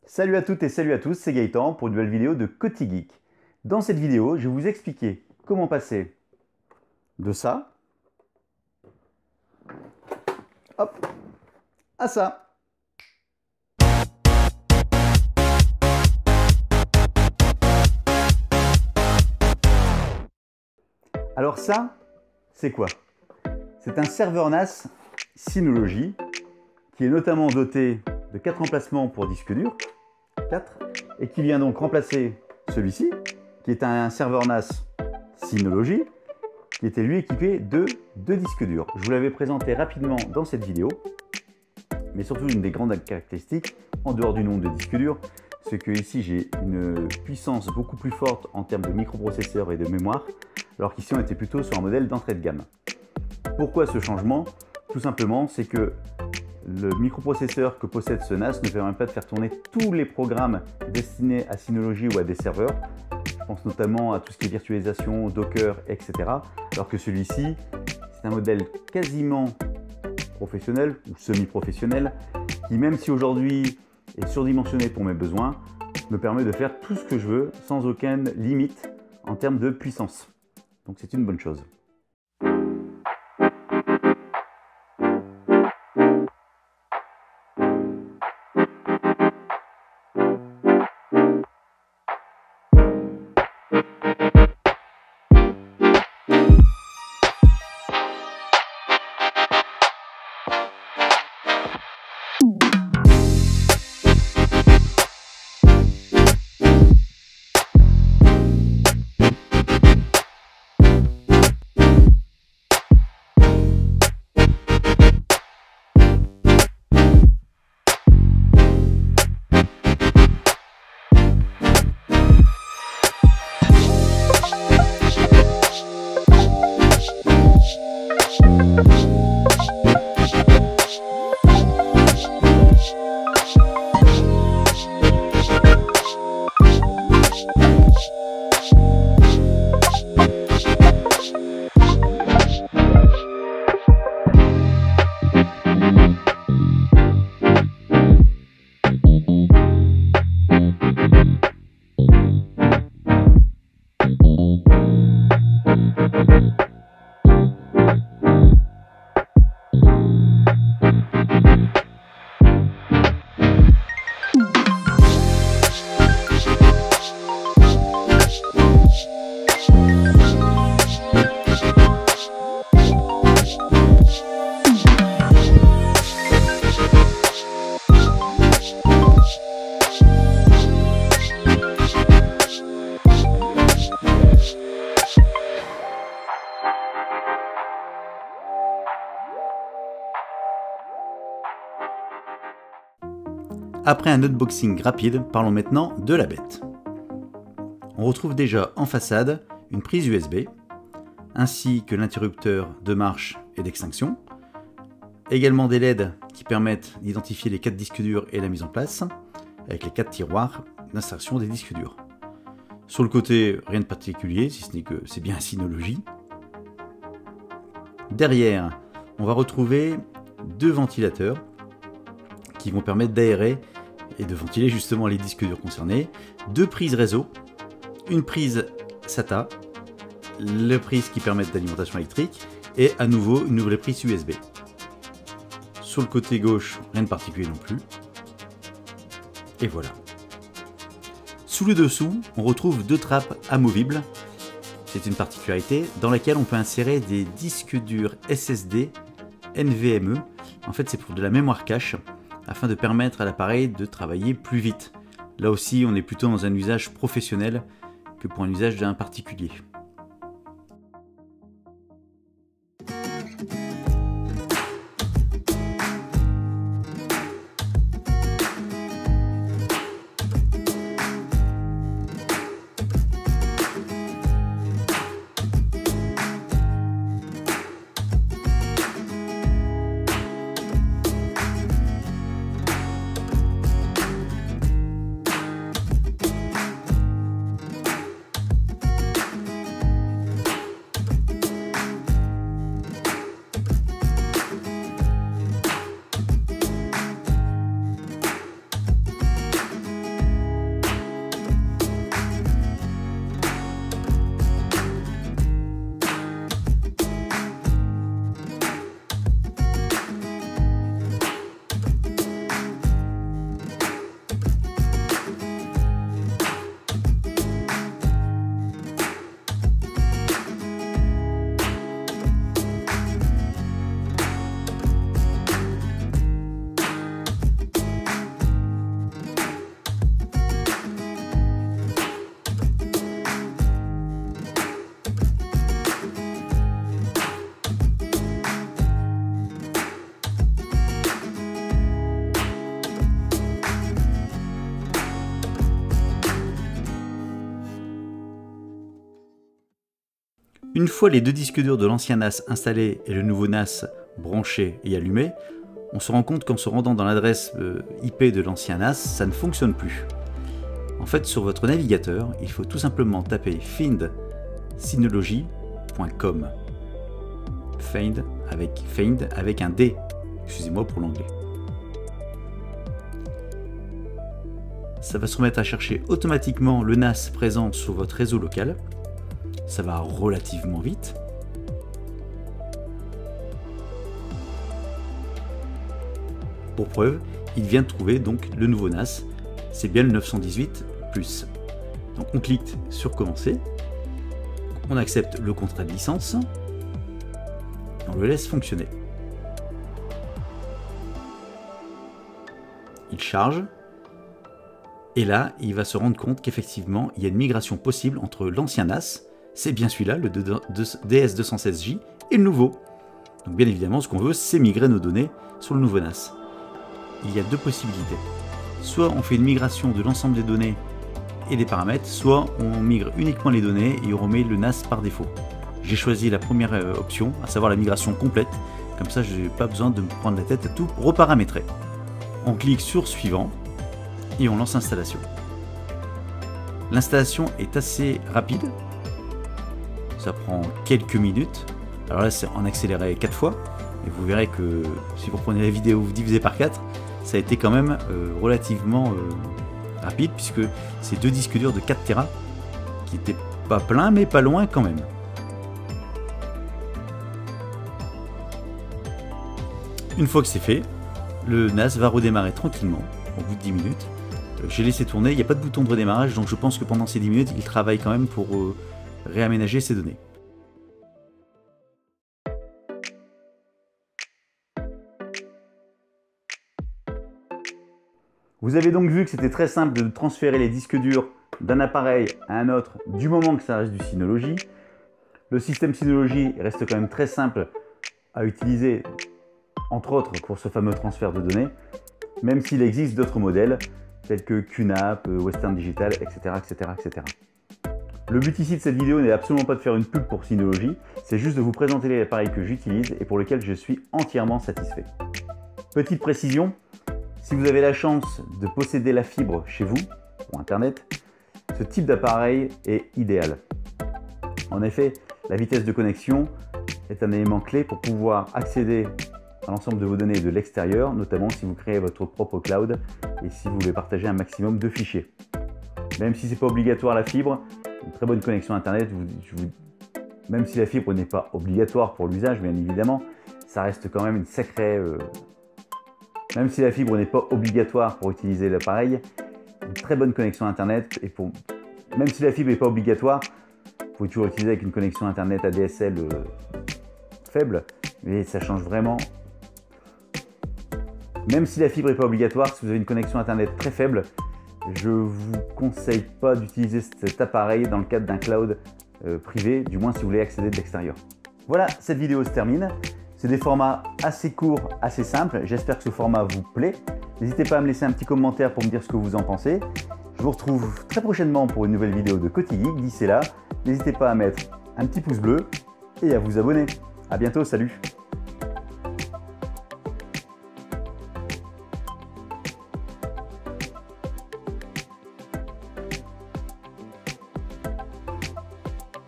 Salut à toutes et salut à tous, c'est Gaëtan pour une nouvelle vidéo de Cotigeek. Dans cette vidéo, je vais vous expliquer comment passer de ça, hop, à ça. Alors ça, c'est quoi? C'est un serveur NAS Synology qui est notamment doté de 4 emplacements pour disque dur, 4, et qui vient donc remplacer celui-ci, qui est un serveur NAS Synology, qui était lui équipé de 2 disques durs. Je vous l'avais présenté rapidement dans cette vidéo, mais surtout une des grandes caractéristiques, en dehors du nombre de disques durs, c'est que ici j'ai une puissance beaucoup plus forte en termes de microprocesseur et de mémoire, alors qu'ici on était plutôt sur un modèle d'entrée de gamme. Pourquoi ce changement? Tout simplement, c'est que le microprocesseur que possède ce NAS ne permet pas de faire tourner tous les programmes destinés à Synology ou à des serveurs. Je pense notamment à tout ce qui est virtualisation, Docker, etc. Alors que celui-ci, c'est un modèle quasiment professionnel ou semi-professionnel qui, même si aujourd'hui est surdimensionné pour mes besoins, me permet de faire tout ce que je veux sans aucune limite en termes de puissance. Donc c'est une bonne chose. Après un unboxing rapide, parlons maintenant de la bête. On retrouve déjà en façade une prise USB, ainsi que l'interrupteur de marche et d'extinction, également des LED qui permettent d'identifier les 4 disques durs et la mise en place, avec les 4 tiroirs d'insertion des disques durs. Sur le côté, rien de particulier, si ce n'est que c'est bien Synology. Derrière, on va retrouver 2 ventilateurs qui vont permettre d'aérer et de ventiler justement les disques durs concernés, 2 prises réseau, une prise SATA, les prises qui permettent d'alimentation électrique et à nouveau une nouvelle prise USB. Sur le côté gauche, rien de particulier non plus. Et voilà. Sous le dessous, on retrouve 2 trappes amovibles. C'est une particularité dans laquelle on peut insérer des disques durs SSD NVMe. En fait, c'est pour de la mémoire cache, afin de permettre à l'appareil de travailler plus vite. Là aussi, on est plutôt dans un usage professionnel que pour un usage d'un particulier. Une fois les deux disques durs de l'ancien NAS installés et le nouveau NAS branché et allumé, on se rend compte qu'en se rendant dans l'adresse IP de l'ancien NAS, ça ne fonctionne plus. En fait, sur votre navigateur, il faut tout simplement taper findsynology.com. Find avec un D, excusez-moi pour l'anglais. Ça va se remettre à chercher automatiquement le NAS présent sur votre réseau local. Ça va relativement vite. Pour preuve, il vient de trouver donc le nouveau NAS. C'est bien le 918+. Donc on clique sur commencer. On accepte le contrat de licence. On le laisse fonctionner. Il charge. Et là, il va se rendre compte qu'effectivement, il y a une migration possible entre l'ancien NAS, c'est bien celui-là, le DS216J, et le nouveau. Donc bien évidemment, ce qu'on veut, c'est migrer nos données sur le nouveau NAS. Il y a deux possibilités. Soit on fait une migration de l'ensemble des données et des paramètres, soit on migre uniquement les données et on remet le NAS par défaut. J'ai choisi la première option, à savoir la migration complète. Comme ça, je n'ai pas besoin de me prendre la tête à tout reparamétrer. On clique sur suivant. Et on lance l'installation. L'installation est assez rapide. Ça prend quelques minutes. Alors là, c'est en accéléré 4 fois. Et vous verrez que si vous prenez la vidéo, vous divisez par 4, ça a été quand même relativement rapide, puisque c'est deux disques durs de 4 Tera qui n'étaient pas pleins, mais pas loin quand même. Une fois que c'est fait, le NAS va redémarrer tranquillement au bout de 10 minutes. J'ai laissé tourner, il n'y a pas de bouton de redémarrage, donc je pense que pendant ces 10 minutes, il travaille quand même pour réaménager ses données. Vous avez donc vu que c'était très simple de transférer les disques durs d'un appareil à un autre du moment que ça reste du Synology. Le système Synology reste quand même très simple à utiliser, entre autres pour ce fameux transfert de données, même s'il existe d'autres modèles tels que QNAP, Western Digital, etc., etc., etc. Le but ici de cette vidéo n'est absolument pas de faire une pub pour Synology, c'est juste de vous présenter les appareils que j'utilise et pour lesquels je suis entièrement satisfait. Petite précision, si vous avez la chance de posséder la fibre chez vous, pour Internet, ce type d'appareil est idéal. En effet, la vitesse de connexion est un élément clé pour pouvoir accéder à l'ensemble de vos données de l'extérieur, notamment si vous créez votre propre cloud et si vous voulez partager un maximum de fichiers. Même si ce n'est pas obligatoire la fibre, une très bonne connexion Internet, même si la fibre n'est pas obligatoire pour l'usage, bien évidemment, ça reste quand même une sacrée... Même si la fibre n'est pas obligatoire pour utiliser l'appareil, une très bonne connexion Internet, même si la fibre n'est pas obligatoire, vous pouvez toujours l'utiliser avec une connexion Internet ADSL faible, mais ça change vraiment. Même si la fibre n'est pas obligatoire, si vous avez une connexion Internet très faible, je ne vous conseille pas d'utiliser cet appareil dans le cadre d'un cloud privé, du moins si vous voulez accéder de l'extérieur. Voilà, cette vidéo se termine. C'est des formats assez courts, assez simples. J'espère que ce format vous plaît. N'hésitez pas à me laisser un petit commentaire pour me dire ce que vous en pensez. Je vous retrouve très prochainement pour une nouvelle vidéo de Cotigeek. D'ici là, n'hésitez pas à mettre un petit pouce bleu et à vous abonner. À bientôt, salut!